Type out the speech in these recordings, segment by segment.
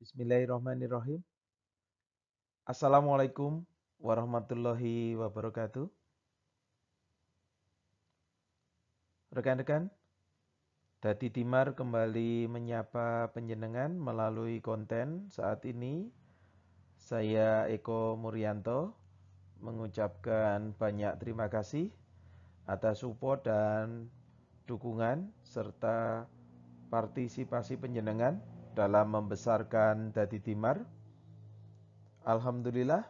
Bismillahirrahmanirrahim. Assalamualaikum warahmatullahi wabarakatuh. Rekan-rekan, Dadi Dimar kembali menyapa penjenengan melalui konten saat ini. Saya Eko Muryanto mengucapkan banyak terima kasih atas support dan dukungan serta partisipasi penjenengan dalam membesarkan Dadi Dimar. Alhamdulillah,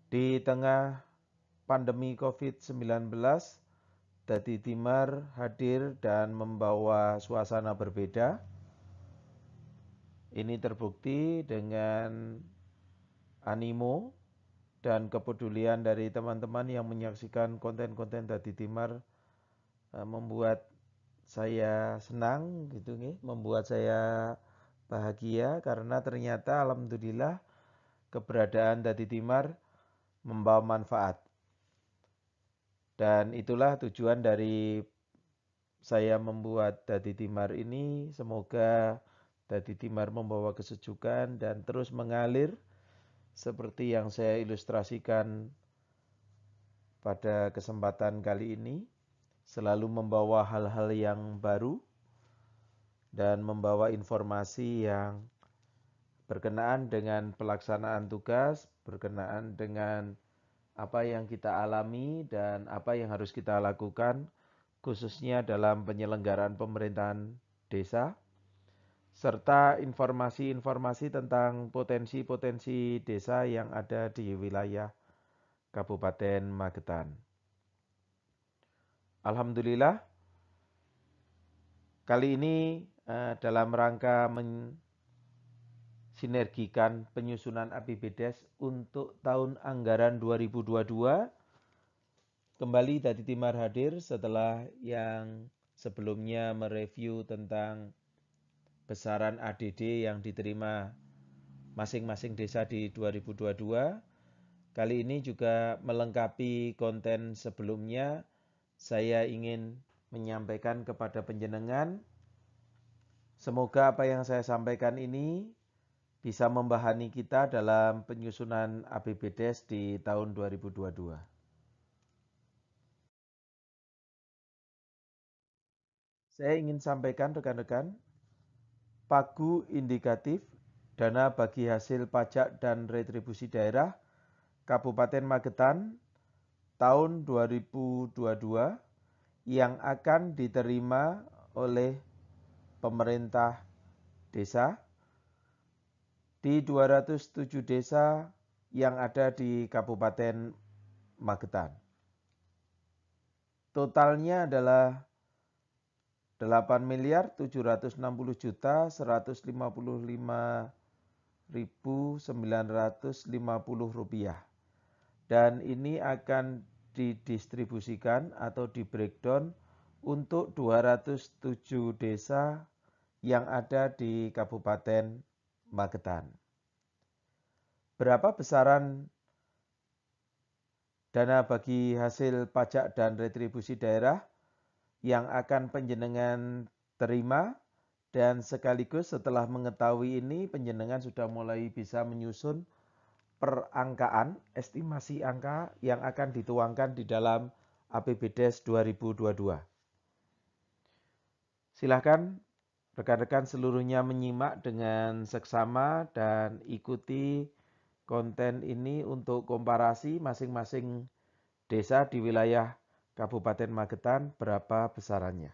di tengah pandemi COVID-19, Dadi Timar hadir dan membawa suasana berbeda. Ini terbukti dengan animo dan kepedulian dari teman-teman yang menyaksikan konten-konten Dadi Timar, membuat saya senang gitu nih, membuat saya bahagia karena ternyata alhamdulillah keberadaan Dadi Timar membawa manfaat. Dan itulah tujuan dari saya membuat Dadi Timar ini. Semoga Dadi Timar membawa kesejukan dan terus mengalir seperti yang saya ilustrasikan pada kesempatan kali ini. Selalu membawa hal-hal yang baru dan membawa informasi yang berkenaan dengan pelaksanaan tugas, berkenaan dengan apa yang kita alami dan apa yang harus kita lakukan khususnya dalam penyelenggaraan pemerintahan desa, serta informasi-informasi tentang potensi-potensi desa yang ada di wilayah Kabupaten Magetan. Alhamdulillah, kali ini dalam rangka mensinergikan penyusunan APBDes untuk tahun anggaran 2022, kembali Dadi Timar hadir setelah yang sebelumnya mereview tentang besaran ADD yang diterima masing-masing desa di 2022. Kali ini juga melengkapi konten sebelumnya, saya ingin menyampaikan kepada penjenengan, semoga apa yang saya sampaikan ini bisa membahani kita dalam penyusunan APBDes di tahun 2022. Saya ingin sampaikan rekan-rekan, pagu indikatif dana bagi hasil pajak dan retribusi daerah Kabupaten Magetan tahun 2022 yang akan diterima oleh pemerintah desa di 207 desa yang ada di Kabupaten Magetan. Totalnya adalah 8.765.155.950 rupiah. Dan ini akan didistribusikan atau di breakdown untuk 207 desa yang ada di Kabupaten Magetan. Berapa besaran dana bagi hasil pajak dan retribusi daerah yang akan penjenengan terima, dan sekaligus setelah mengetahui ini penjenengan sudah mulai bisa menyusun perangkaan, estimasi angka yang akan dituangkan di dalam APBDes 2022. Silakan rekan-rekan seluruhnya menyimak dengan seksama dan ikuti konten ini untuk komparasi masing-masing desa di wilayah Kabupaten Magetan berapa besarannya.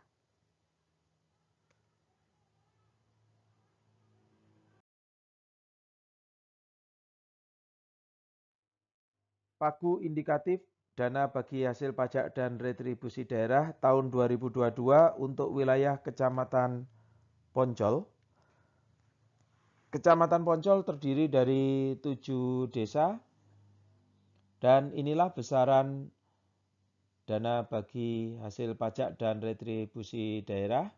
Pagu indikatif dana bagi hasil pajak dan retribusi daerah tahun 2022 untuk wilayah Kecamatan Poncol. Kecamatan Poncol terdiri dari 7 desa dan inilah besaran dana bagi hasil pajak dan retribusi daerah.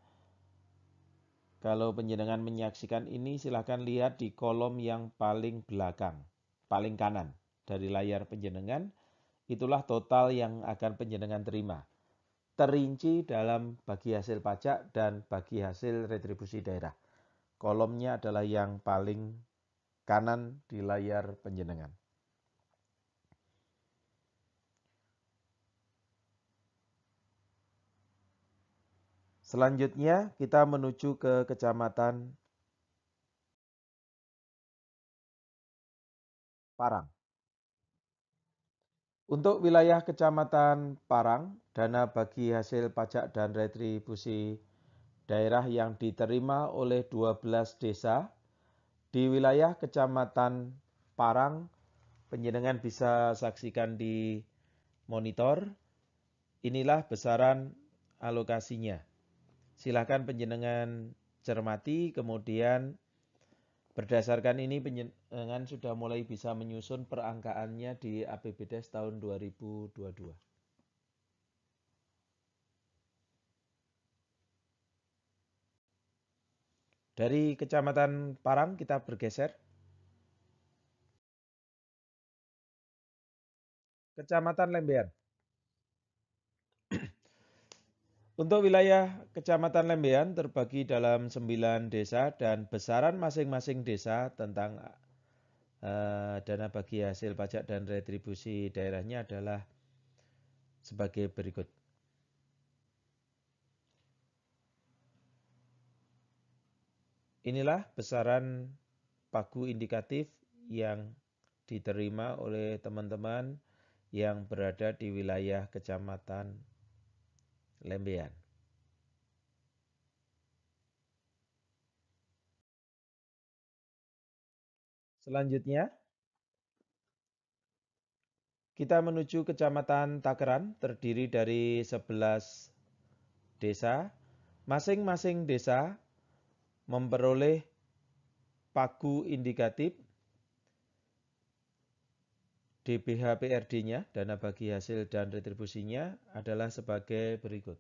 Kalau penjenengan menyaksikan ini silakan lihat di kolom yang paling belakang, paling kanan dari layar penjenengan. Itulah total yang akan penjenengan terima. Terinci dalam bagi hasil pajak dan bagi hasil retribusi daerah. kolomnya adalah yang paling kanan di layar penjenengan. Selanjutnya kita menuju ke Kecamatan Parang. Untuk wilayah Kecamatan Parang, dana bagi hasil pajak dan retribusi daerah yang diterima oleh 12 desa di wilayah Kecamatan Parang, penjenengan bisa saksikan di monitor. Inilah besaran alokasinya. Silakan penjenengan cermati, kemudian berdasarkan ini penjenengan sudah mulai bisa menyusun perangkaannya di APBDes tahun 2022. Dari Kecamatan Parang kita bergeser. Kecamatan Lembean. Untuk wilayah Kecamatan Lembean terbagi dalam 9 desa dan besaran masing-masing desa tentang dana bagi hasil pajak dan retribusi daerahnya adalah sebagai berikut. Inilah besaran pagu indikatif yang diterima oleh teman-teman yang berada di wilayah Kecamatan Lembean. Selanjutnya, kita menuju Kecamatan Takeran, terdiri dari 11 desa. Masing-masing desa memperoleh pagu indikatif DBH-PRD-nya, dana bagi hasil dan retribusinya adalah sebagai berikut.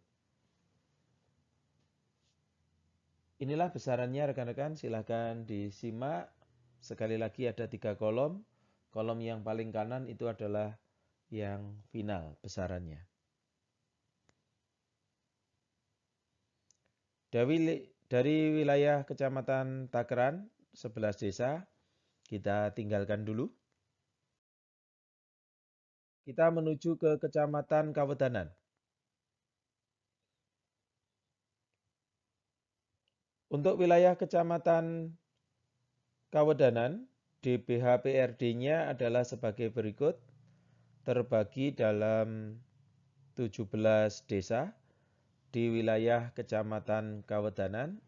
Inilah besarannya rekan-rekan, silahkan disimak. Sekali lagi ada 3 kolom. Kolom yang paling kanan itu adalah yang final besarannya. Dari wilayah Kecamatan Takeran, 11 desa, kita tinggalkan dulu. Kita menuju ke Kecamatan Kawedanan. Untuk wilayah Kecamatan Kawedanan, DBH-PRD-nya adalah sebagai berikut, terbagi dalam 17 desa di wilayah Kecamatan Kawedanan.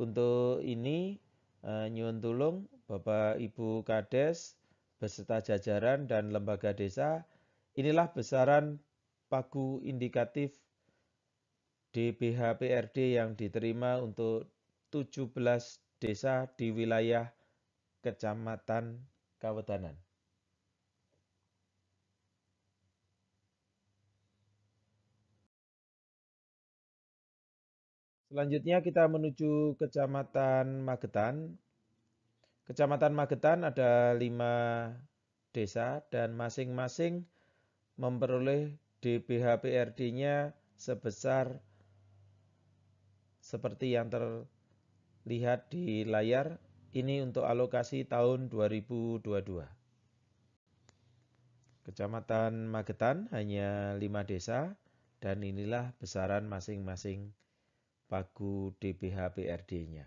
Untuk ini, nyuwun tulung Bapak Ibu Kades beserta jajaran dan lembaga desa, inilah besaran pagu indikatif DBH-PRD yang diterima untuk 17 desa di wilayah Kecamatan Kawedanan. Selanjutnya kita menuju Kecamatan Magetan. Kecamatan Magetan ada 5 desa dan masing-masing memperoleh DBH-PRD-nya sebesar seperti yang terlihat di layar. Ini untuk alokasi tahun 2022. Kecamatan Magetan hanya 5 desa dan inilah besaran masing-masing pagu DBH-PRD-nya.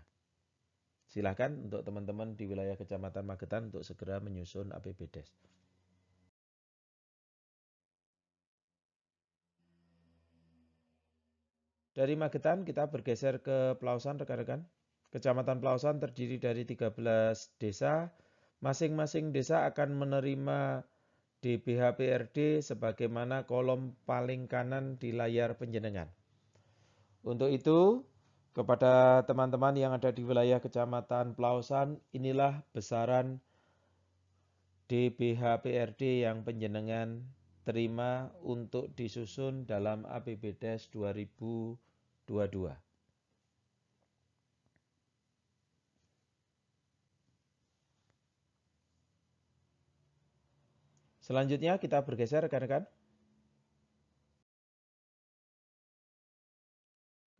Silakan untuk teman-teman di wilayah Kecamatan Magetan untuk segera menyusun APBDes. Dari Magetan kita bergeser ke Pelausan rekan-rekan. Kecamatan Pelausan terdiri dari 13 desa. Masing-masing desa akan menerima DBH-PRD sebagaimana kolom paling kanan di layar penjenengan. Untuk itu, kepada teman-teman yang ada di wilayah Kecamatan Pelausan, inilah besaran DBH-PRD yang penjenengan terima untuk disusun dalam APBDes 2022. Selanjutnya kita bergeser rekan-rekan.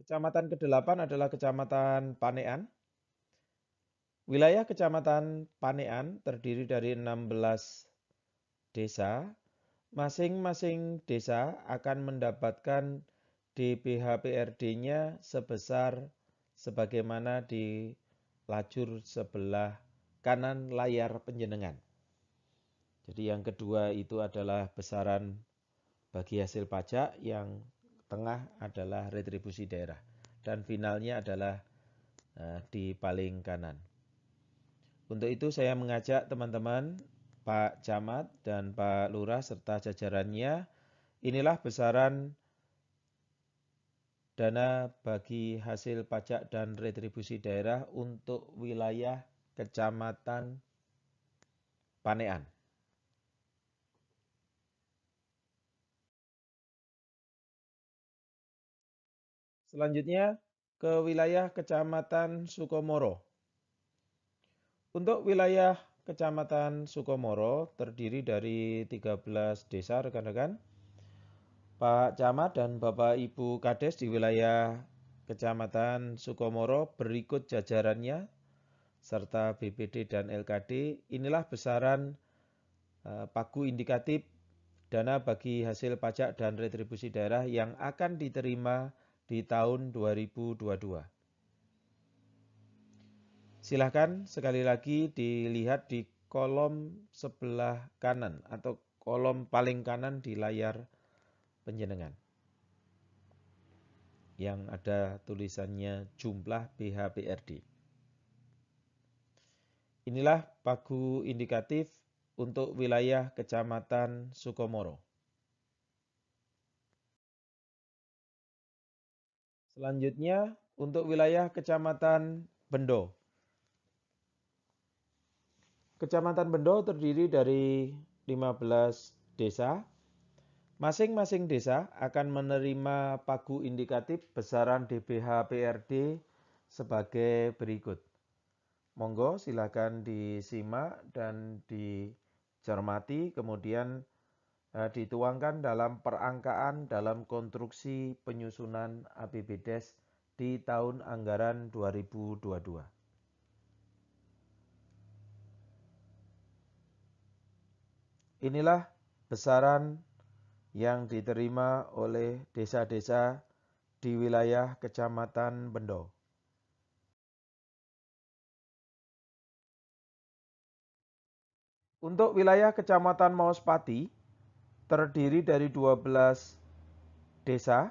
Kecamatan ke-8 adalah Kecamatan Panean. Wilayah Kecamatan Panean terdiri dari 16 desa. Masing-masing desa akan mendapatkan DBHPRD-nya sebagaimana di lajur sebelah kanan layar penjenengan. Jadi yang kedua itu adalah besaran bagi hasil pajak, yang tengah adalah retribusi daerah, dan finalnya adalah di paling kanan. Untuk itu saya mengajak teman-teman, Pak Camat dan Pak Lurah serta jajarannya, inilah besaran dana bagi hasil pajak dan retribusi daerah untuk wilayah Kecamatan Panean. Selanjutnya ke wilayah Kecamatan Sukomoro. Untuk wilayah Kecamatan Sukomoro terdiri dari 13 desa rekan-rekan. Pak Camat dan Bapak Ibu Kades di wilayah Kecamatan Sukomoro berikut jajarannya serta BPD dan LKD. Inilah besaran pagu indikatif dana bagi hasil pajak dan retribusi daerah yang akan diterima di tahun 2022. Silahkan sekali lagi dilihat di kolom sebelah kanan atau kolom paling kanan di layar penjenengan yang ada tulisannya jumlah BHPRD. Inilah pagu indikatif untuk wilayah Kecamatan Sukomoro. Selanjutnya untuk wilayah Kecamatan Bendo. Kecamatan Bendo terdiri dari 15 desa. Masing-masing desa akan menerima pagu indikatif besaran DBHPRD sebagai berikut. Monggo silakan disimak dan dicermati, kemudian dituangkan dalam perangkaan dalam konstruksi penyusunan APBDes di tahun anggaran 2022. Inilah besaran yang diterima oleh desa-desa di wilayah Kecamatan Bendo. Untuk wilayah Kecamatan Mauspati terdiri dari 12 desa.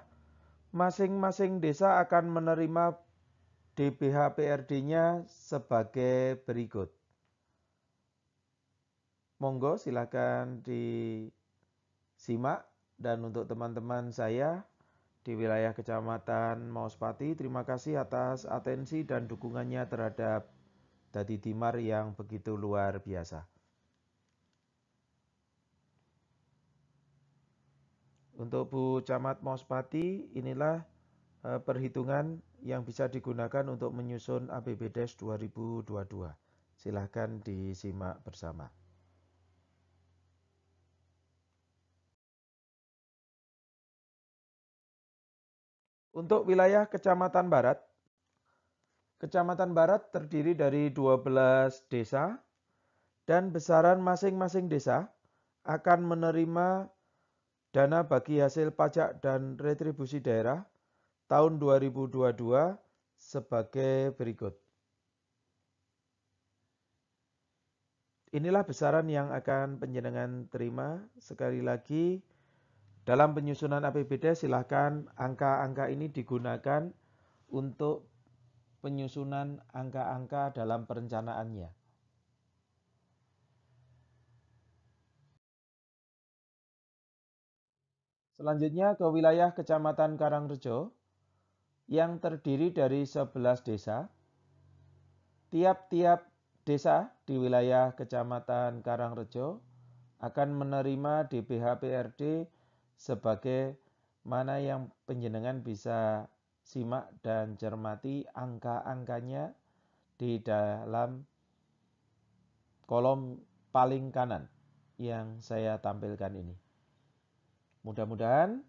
Masing-masing desa akan menerima DBHPRD-nya sebagai berikut. Monggo silakan disimak, dan untuk teman-teman saya di wilayah Kecamatan Mauspati, terima kasih atas atensi dan dukungannya terhadap Dadi Timar yang begitu luar biasa. Untuk Bu Camat Mauspati, inilah perhitungan yang bisa digunakan untuk menyusun APBDes 2022. Silahkan disimak bersama. Untuk wilayah Kecamatan Barat terdiri dari 12 desa, dan besaran masing-masing desa akan menerima dana bagi hasil pajak dan retribusi daerah tahun 2022 sebagai berikut. Inilah besaran yang akan penjenengan terima. Sekali lagi, dalam penyusunan APBD silakan angka-angka ini digunakan untuk penyusunan angka-angka dalam perencanaannya. Selanjutnya ke wilayah Kecamatan Karangrejo yang terdiri dari 11 desa. Tiap-tiap desa di wilayah Kecamatan Karangrejo akan menerima DBHPRD sebagai mana yang penjenengan bisa simak dan cermati angka-angkanya di dalam kolom paling kanan yang saya tampilkan ini. Mudah-mudahan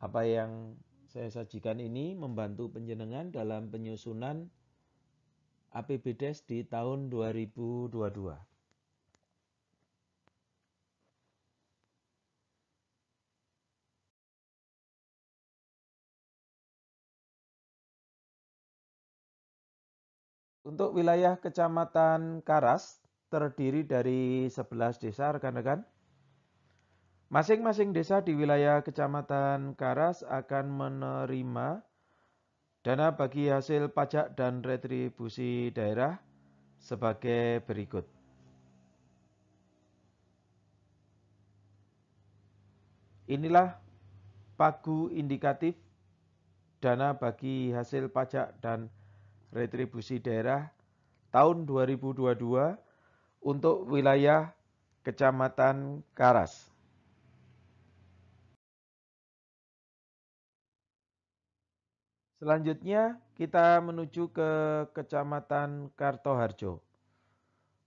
apa yang saya sajikan ini membantu penjenengan dalam penyusunan APBDes di tahun 2022. Untuk wilayah Kecamatan Karas terdiri dari 11 desa rekan-rekan. Masing-masing desa di wilayah Kecamatan Karas akan menerima dana bagi hasil pajak dan retribusi daerah sebagai berikut. Inilah pagu indikatif dana bagi hasil pajak dan retribusi daerah tahun 2022 untuk wilayah Kecamatan Karas. Selanjutnya kita menuju ke Kecamatan Kartoharjo.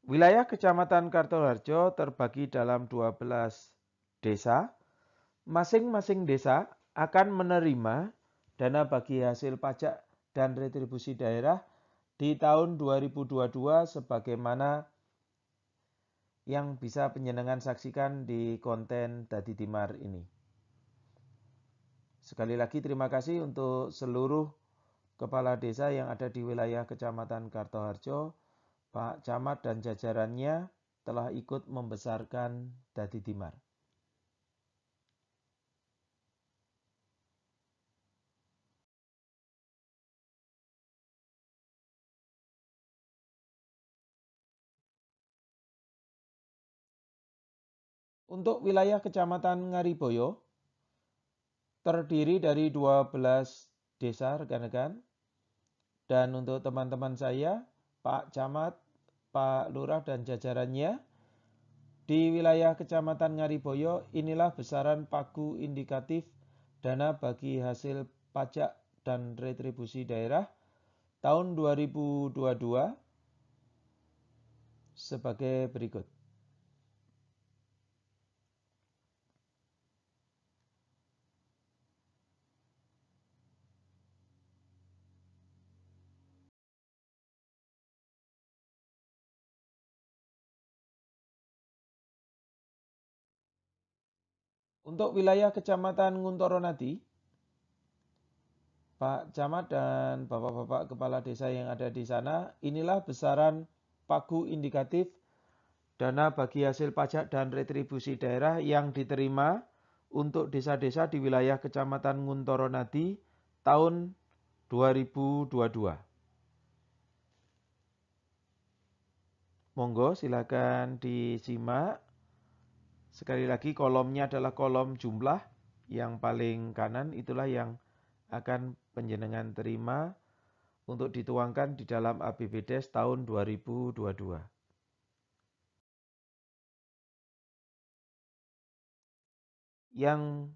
Wilayah Kecamatan Kartoharjo terbagi dalam 12 desa. Masing-masing desa akan menerima dana bagi hasil pajak dan retribusi daerah di tahun 2022 sebagaimana yang bisa penjenengan saksikan di konten Dadi Timar ini. Sekali lagi terima kasih untuk seluruh kepala desa yang ada di wilayah Kecamatan Kartoharjo, Pak Camat dan jajarannya telah ikut membesarkan Dadi Timar. Untuk wilayah Kecamatan Ngariboyo terdiri dari 12 desa rekan-rekan. Dan untuk teman-teman saya, Pak Camat, Pak Lurah dan jajarannya di wilayah Kecamatan Ngariboyo inilah besaran pagu indikatif dana bagi hasil pajak dan retribusi daerah tahun 2022 sebagai berikut. Untuk wilayah Kecamatan Nguntoronadi, Pak Camat dan Bapak-Bapak Kepala Desa yang ada di sana, inilah besaran pagu indikatif dana bagi hasil pajak dan retribusi daerah yang diterima untuk desa-desa di wilayah Kecamatan Nguntoronadi tahun 2022. Monggo silakan disimak. Sekali lagi kolomnya adalah kolom jumlah yang paling kanan, itulah yang akan penjenengan terima untuk dituangkan di dalam APBDes tahun 2022. Yang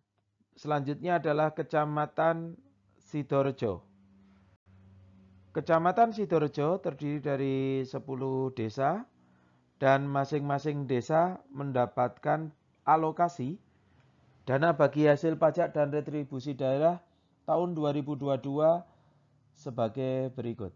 selanjutnya adalah Kecamatan Sidorejo. Kecamatan Sidorejo terdiri dari 10 desa dan masing-masing desa mendapatkan alokasi dana bagi hasil pajak dan retribusi daerah tahun 2022 sebagai berikut.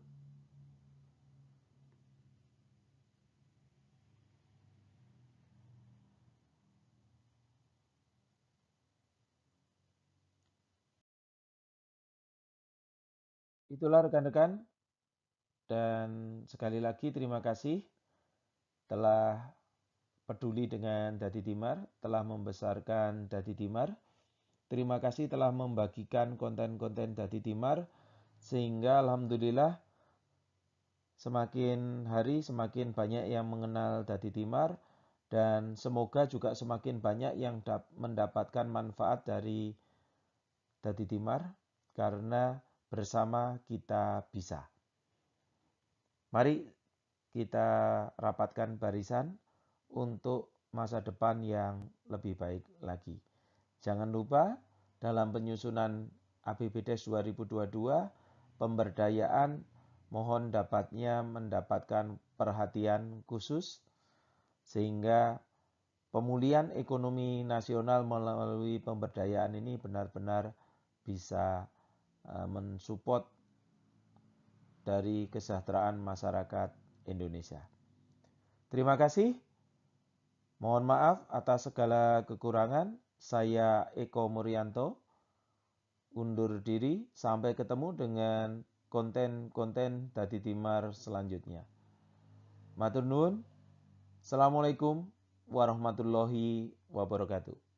Itulah rekan-rekan, dan sekali lagi terima kasih telah peduli dengan Dadi Timar, telah membesarkan Dadi Timar. Terima kasih telah membagikan konten-konten Dadi Timar, sehingga alhamdulillah semakin hari semakin banyak yang mengenal Dadi Timar, dan semoga juga semakin banyak yang mendapatkan manfaat dari Dadi Timar, karena bersama kita bisa. Mari kita rapatkan barisan untuk masa depan yang lebih baik lagi. Jangan lupa dalam penyusunan APBDes 2022, pemberdayaan mohon dapatnya mendapatkan perhatian khusus sehingga pemulihan ekonomi nasional melalui pemberdayaan ini benar-benar bisa mensupport dari kesejahteraan masyarakat Indonesia. Terima kasih. Mohon maaf atas segala kekurangan. Saya Eko Murianto undur diri. Sampai ketemu dengan konten-konten Dadi Timar selanjutnya. Matur nuwun. Assalamualaikum warahmatullahi wabarakatuh.